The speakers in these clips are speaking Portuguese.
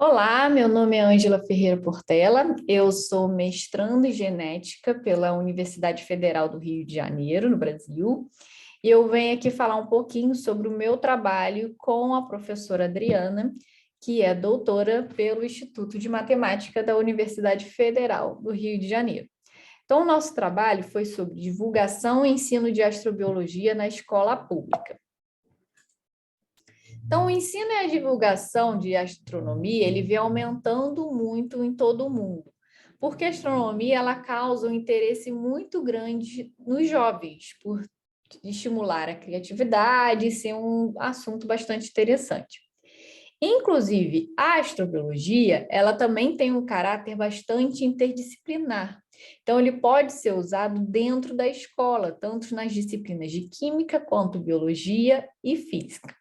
Olá, meu nome é Ângela Ferreira Portela, eu sou mestranda em genética pela Universidade Federal do Rio de Janeiro, no Brasil, e eu venho aqui falar um pouquinho sobre o meu trabalho com a professora Adriana, que é doutora pelo Instituto de Matemática da Universidade Federal do Rio de Janeiro. Então, o nosso trabalho foi sobre divulgação e ensino de astrobiologia na escola pública. Então, o ensino e a divulgação de astronomia, ele vem aumentando muito em todo o mundo, porque a astronomia, ela causa um interesse muito grande nos jovens, por estimular a criatividade e ser um assunto bastante interessante. Inclusive, a astrobiologia, ela também tem um caráter bastante interdisciplinar. Então, ele pode ser usado dentro da escola, tanto nas disciplinas de química quanto biologia e física.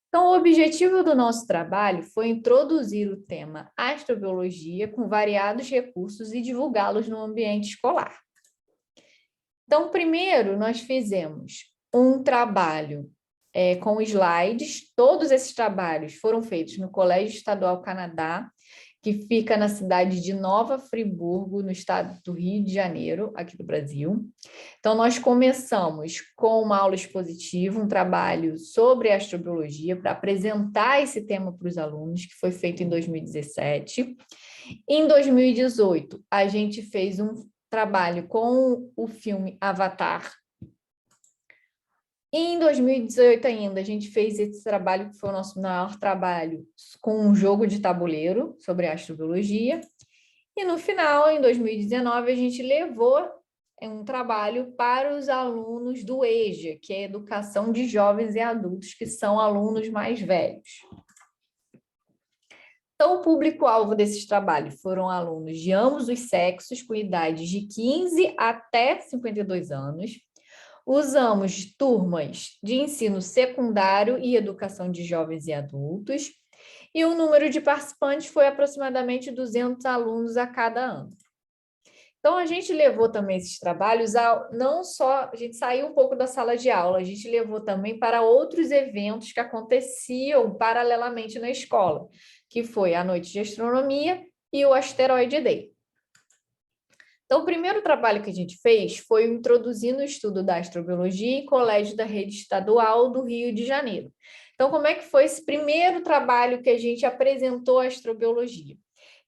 Então, o objetivo do nosso trabalho foi introduzir o tema astrobiologia com variados recursos e divulgá-los no ambiente escolar. Então, primeiro, nós fizemos um trabalho com slides. Todos esses trabalhos foram feitos no Colégio Estadual Canadá, que fica na cidade de Nova Friburgo, no estado do Rio de Janeiro, aqui do Brasil. Então, nós começamos com uma aula expositiva, um trabalho sobre astrobiologia, para apresentar esse tema para os alunos, que foi feito em 2017. Em 2018, a gente fez um trabalho com o filme Avatar. Em 2018 ainda, a gente fez esse trabalho, que foi o nosso maior trabalho, com um jogo de tabuleiro sobre astrobiologia. E no final, em 2019, a gente levou um trabalho para os alunos do EJA, que é Educação de Jovens e Adultos, que são alunos mais velhos. Então, o público-alvo desses trabalhos foram alunos de ambos os sexos, com idades de 15 até 52 anos. Usamos turmas de ensino secundário e educação de jovens e adultos, e o número de participantes foi aproximadamente 200 alunos a cada ano. Então, a gente levou também esses trabalhos, não só, a gente saiu um pouco da sala de aula, a gente levou também para outros eventos que aconteciam paralelamente na escola, que foi a Noite de Astronomia e o Asteroid Day. Então, o primeiro trabalho que a gente fez foi introduzindo o estudo da astrobiologia em colégio da rede estadual do Rio de Janeiro. Então, como é que foi esse primeiro trabalho que a gente apresentou a astrobiologia?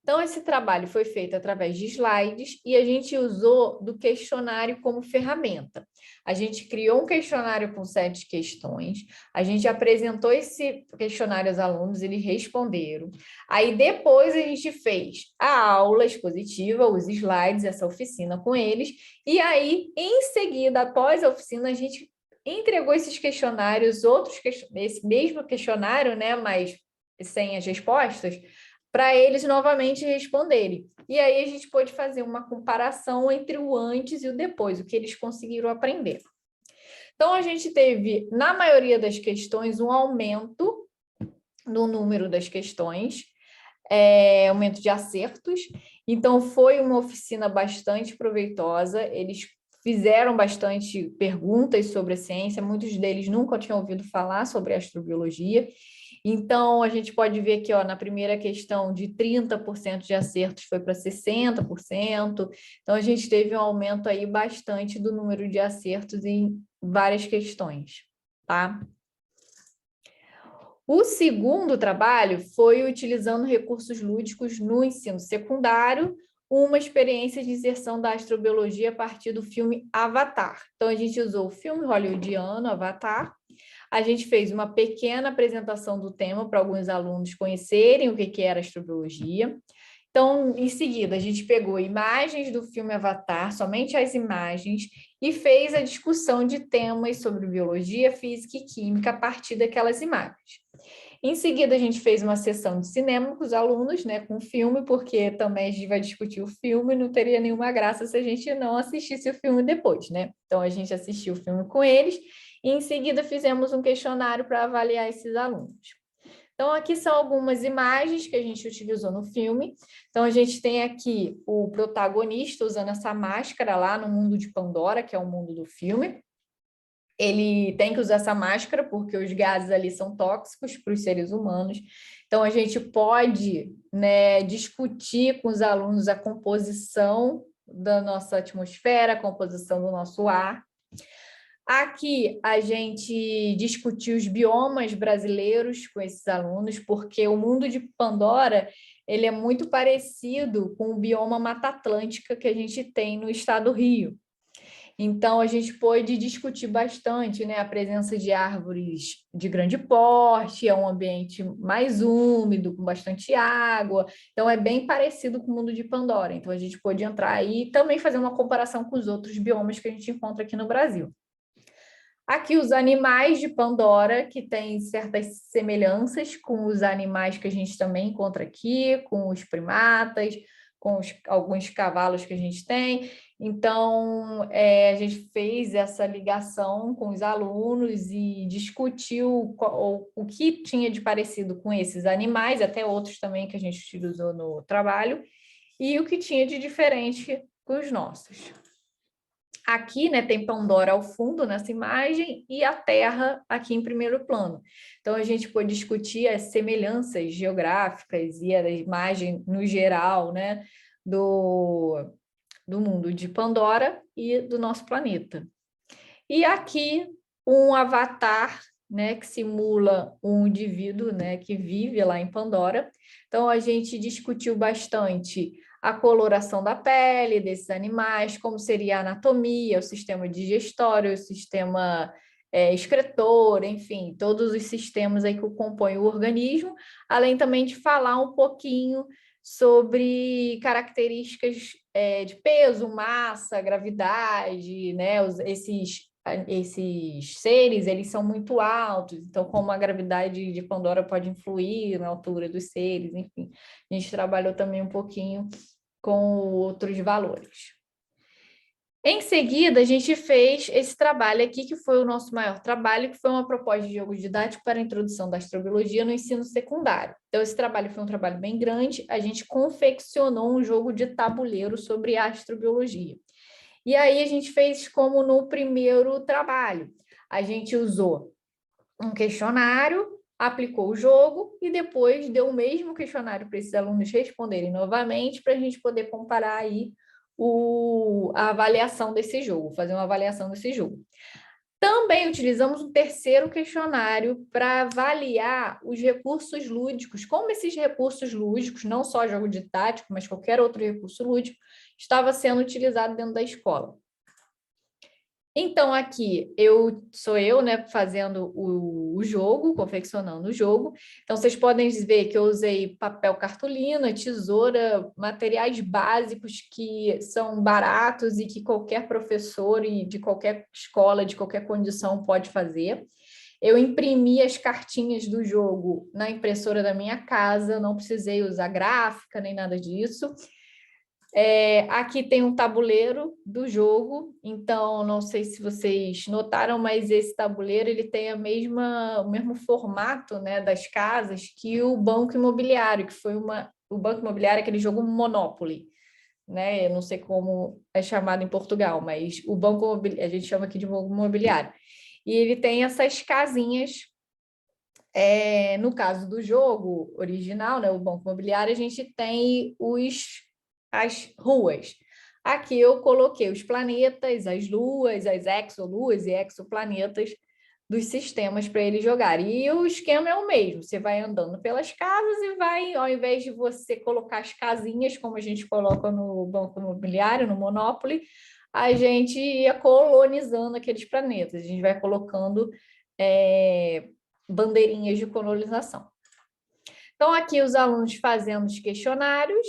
Então, esse trabalho foi feito através de slides e a gente usou do questionário como ferramenta. A gente criou um questionário com 7 questões, a gente apresentou esse questionário aos alunos, eles responderam. Aí, depois, a gente fez a aula expositiva, os slides, essa oficina com eles, e aí, em seguida, após a oficina, a gente entregou esses questionários, esse mesmo questionário, né, mas sem as respostas, para eles novamente responderem. E aí a gente pôde fazer uma comparação entre o antes e o depois, o que eles conseguiram aprender. Então, a gente teve, na maioria das questões, um aumento no número das questões, aumento de acertos. Então, foi uma oficina bastante proveitosa, eles fizeram bastante perguntas sobre a ciência, muitos deles nunca tinham ouvido falar sobre astrobiologia. Então, a gente pode ver que, ó, na primeira questão, de 30% de acertos foi para 60%. Então, a gente teve um aumento aí bastante do número de acertos em várias questões, tá? O segundo trabalho foi utilizando recursos lúdicos no ensino secundário, uma experiência de inserção da astrobiologia a partir do filme Avatar. Então, a gente usou o filme hollywoodiano Avatar. A gente fez uma pequena apresentação do tema para alguns alunos conhecerem o que era astrobiologia. Então, em seguida, a gente pegou imagens do filme Avatar, somente as imagens, e fez a discussão de temas sobre biologia, física e química a partir daquelas imagens. Em seguida, a gente fez uma sessão de cinema com os alunos, né, com o filme, porque também a gente vai discutir o filme, não teria nenhuma graça se a gente não assistisse o filme depois, né? Então, a gente assistiu o filme com eles, e em seguida fizemos um questionário para avaliar esses alunos. Então, aqui são algumas imagens que a gente utilizou no filme. Então, a gente tem aqui o protagonista usando essa máscara lá no mundo de Pandora, que é o mundo do filme. Ele tem que usar essa máscara porque os gases ali são tóxicos para os seres humanos. Então, a gente pode, né, discutir com os alunos a composição da nossa atmosfera, a composição do nosso ar. Aqui a gente discutiu os biomas brasileiros com esses alunos, porque o mundo de Pandora ele é muito parecido com o bioma Mata Atlântica que a gente tem no estado do Rio. Então, a gente pôde discutir bastante, né, a presença de árvores de grande porte, é um ambiente mais úmido, com bastante água, então é bem parecido com o mundo de Pandora. Então, a gente pôde entrar aí e também fazer uma comparação com os outros biomas que a gente encontra aqui no Brasil. Aqui os animais de Pandora, que têm certas semelhanças com os animais que a gente também encontra aqui, com os primatas, com alguns cavalos que a gente tem. Então, a gente fez essa ligação com os alunos e discutiu o que tinha de parecido com esses animais, até outros também que a gente utilizou no trabalho, e o que tinha de diferente com os nossos. Aqui, né, tem Pandora ao fundo nessa imagem e a Terra aqui em primeiro plano. Então, a gente pode discutir as semelhanças geográficas e a imagem no geral, né, do mundo de Pandora e do nosso planeta. E aqui, um avatar, né, que simula um indivíduo, né, que vive lá em Pandora. Então, a gente discutiu bastante a coloração da pele desses animais, como seria a anatomia, o sistema digestório, o sistema excretor, enfim, todos os sistemas aí que compõem o organismo, além também de falar um pouquinho sobre características de peso, massa, gravidade, né? Esses seres, eles são muito altos, então como a gravidade de Pandora pode influir na altura dos seres, enfim. A gente trabalhou também um pouquinho com outros valores. Em seguida, a gente fez esse trabalho aqui, que foi o nosso maior trabalho, que foi uma proposta de jogo didático para a introdução da astrobiologia no ensino secundário. Então, esse trabalho foi um trabalho bem grande, a gente confeccionou um jogo de tabuleiro sobre astrobiologia. E aí, a gente fez como no primeiro trabalho. A gente usou um questionário, aplicou o jogo e depois deu o mesmo questionário para esses alunos responderem novamente para a gente poder comparar aí a avaliação desse jogo, fazer uma avaliação desse jogo. Também utilizamos um terceiro questionário para avaliar os recursos lúdicos, como esses recursos lúdicos, não só jogo didático, mas qualquer outro recurso lúdico, estava sendo utilizado dentro da escola. Então, aqui sou eu, né, fazendo o jogo, confeccionando o jogo. Então, vocês podem ver que eu usei papel cartolina, tesoura, materiais básicos que são baratos e que qualquer professor e de qualquer escola, de qualquer condição pode fazer. Eu imprimi as cartinhas do jogo na impressora da minha casa, não precisei usar gráfica nem nada disso. Aqui tem um tabuleiro do jogo, então não sei se vocês notaram, mas esse tabuleiro ele tem o mesmo formato, né, das casas que o Banco Imobiliário, que foi o Banco Imobiliário é aquele jogo Monopoly, né? Eu não sei como é chamado em Portugal, mas o Banco Imobiliário, a gente chama aqui de Banco Imobiliário. E ele tem essas casinhas. No caso do jogo original, né, o Banco Imobiliário, a gente tem as ruas. Aqui eu coloquei os planetas, as luas, as exoluas e exoplanetas dos sistemas para ele jogar. E o esquema é o mesmo, você vai andando pelas casas e vai, ao invés de você colocar as casinhas, como a gente coloca no Banco Imobiliário, no Monopoly, a gente ia colonizando aqueles planetas, a gente vai colocando bandeirinhas de colonização. Então, aqui os alunos fazendo os questionários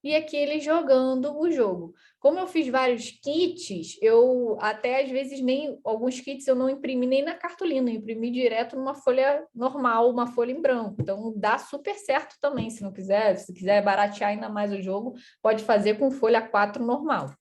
e aqui eles jogando o jogo. Como eu fiz vários kits, eu até às vezes alguns kits eu não imprimi nem na cartolina, eu imprimi direto numa folha normal, uma folha em branco. Então dá super certo também, se quiser baratear ainda mais o jogo, pode fazer com folha 4 normal.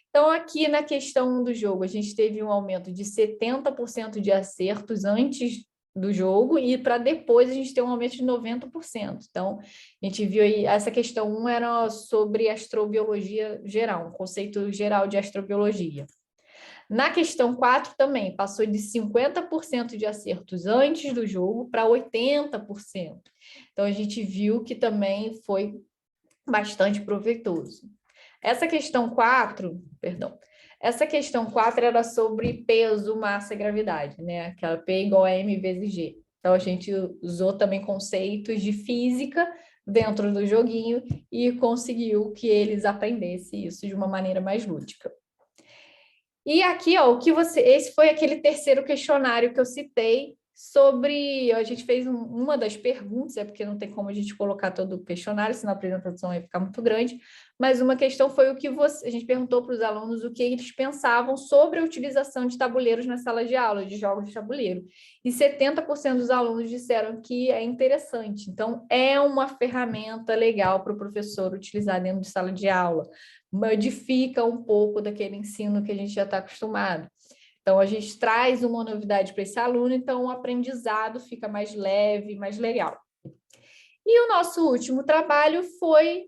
Então, aqui na questão do jogo, a gente teve um aumento de 70% de acertos antes do jogo e para depois a gente tem um aumento de 90%. Então, a gente viu aí, essa questão 1 era sobre astrobiologia geral, um conceito geral de astrobiologia. Na questão 4 também, passou de 50% de acertos antes do jogo para 80%. Então, a gente viu que também foi bastante proveitoso. Essa questão 4 era sobre peso, massa e gravidade, né? Aquela P igual a M vezes G. Então, a gente usou também conceitos de física dentro do joguinho e conseguiu que eles aprendessem isso de uma maneira mais lúdica. E aqui, ó, esse foi aquele terceiro questionário que eu citei sobre, a gente fez uma das perguntas, é porque não tem como a gente colocar todo o questionário, senão a apresentação ia ficar muito grande, mas uma questão foi a gente perguntou para os alunos o que eles pensavam sobre a utilização de tabuleiros na sala de aula, de jogos de tabuleiro, e 70% dos alunos disseram que é interessante, então é uma ferramenta legal para o professor utilizar dentro de sala de aula, modifica um pouco daquele ensino que a gente já está acostumado. Então, a gente traz uma novidade para esse aluno, então o aprendizado fica mais leve, mais legal. E o nosso último trabalho foi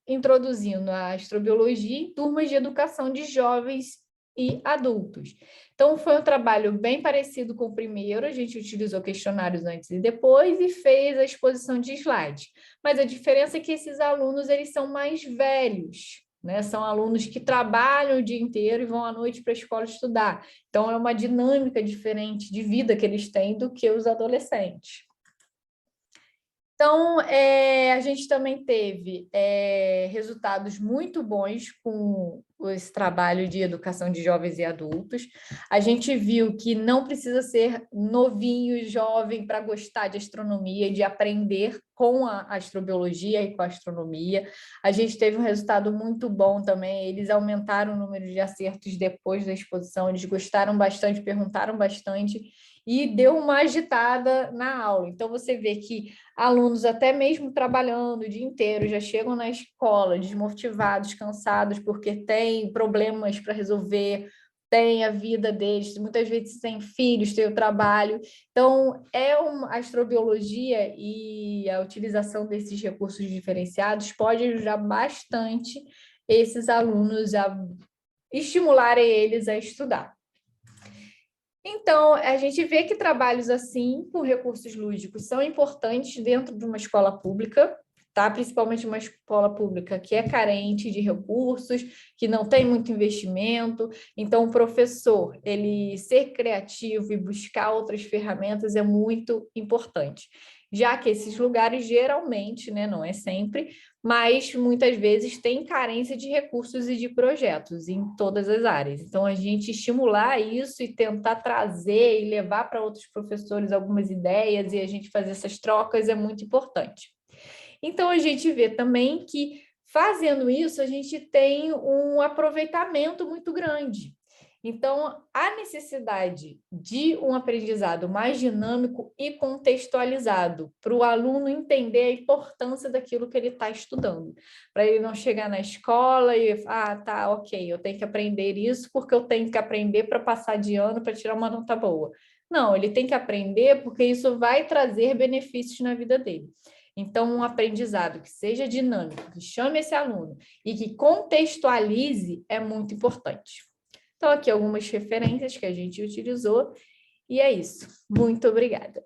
introduzindo a astrobiologia em turmas de educação de jovens e adultos. Então, foi um trabalho bem parecido com o primeiro, a gente utilizou questionários antes e depois e fez a exposição de slides. Mas a diferença é que esses alunos, eles são mais velhos, né? São alunos que trabalham o dia inteiro e vão à noite para a escola estudar. Então, é uma dinâmica diferente de vida que eles têm do que os adolescentes. Então, a gente também teve resultados muito bons com esse trabalho de educação de jovens e adultos. A gente viu que não precisa ser novinho, jovem, para gostar de astronomia e de aprender com a astrobiologia e com a astronomia. A gente teve um resultado muito bom também, eles aumentaram o número de acertos depois da exposição, eles gostaram bastante, perguntaram bastante, e deu uma agitada na aula. Então, você vê que alunos, até mesmo trabalhando o dia inteiro, já chegam na escola desmotivados, cansados, porque têm problemas para resolver, têm a vida deles, muitas vezes têm filhos, têm o trabalho. Então, a astrobiologia e a utilização desses recursos diferenciados pode ajudar bastante esses alunos a estimularem eles a estudar. Então, a gente vê que trabalhos assim, com recursos lúdicos, são importantes dentro de uma escola pública, tá? Principalmente uma escola pública que é carente de recursos, que não tem muito investimento. Então, o professor, ele ser criativo e buscar outras ferramentas é muito importante, já que esses lugares geralmente, né, não é sempre, mas muitas vezes tem carência de recursos e de projetos em todas as áreas. Então, a gente estimular isso e tentar trazer e levar para outros professores algumas ideias e a gente fazer essas trocas é muito importante. Então, a gente vê também que, fazendo isso, a gente tem um aproveitamento muito grande. Então, a necessidade de um aprendizado mais dinâmico e contextualizado, para o aluno entender a importância daquilo que ele está estudando, para ele não chegar na escola e, tá, ok, eu tenho que aprender isso porque eu tenho que aprender para passar de ano, para tirar uma nota boa. Não, ele tem que aprender porque isso vai trazer benefícios na vida dele. Então, um aprendizado que seja dinâmico, que chame esse aluno e que contextualize é muito importante. Então, aqui algumas referências que a gente utilizou, e é isso. Muito obrigada.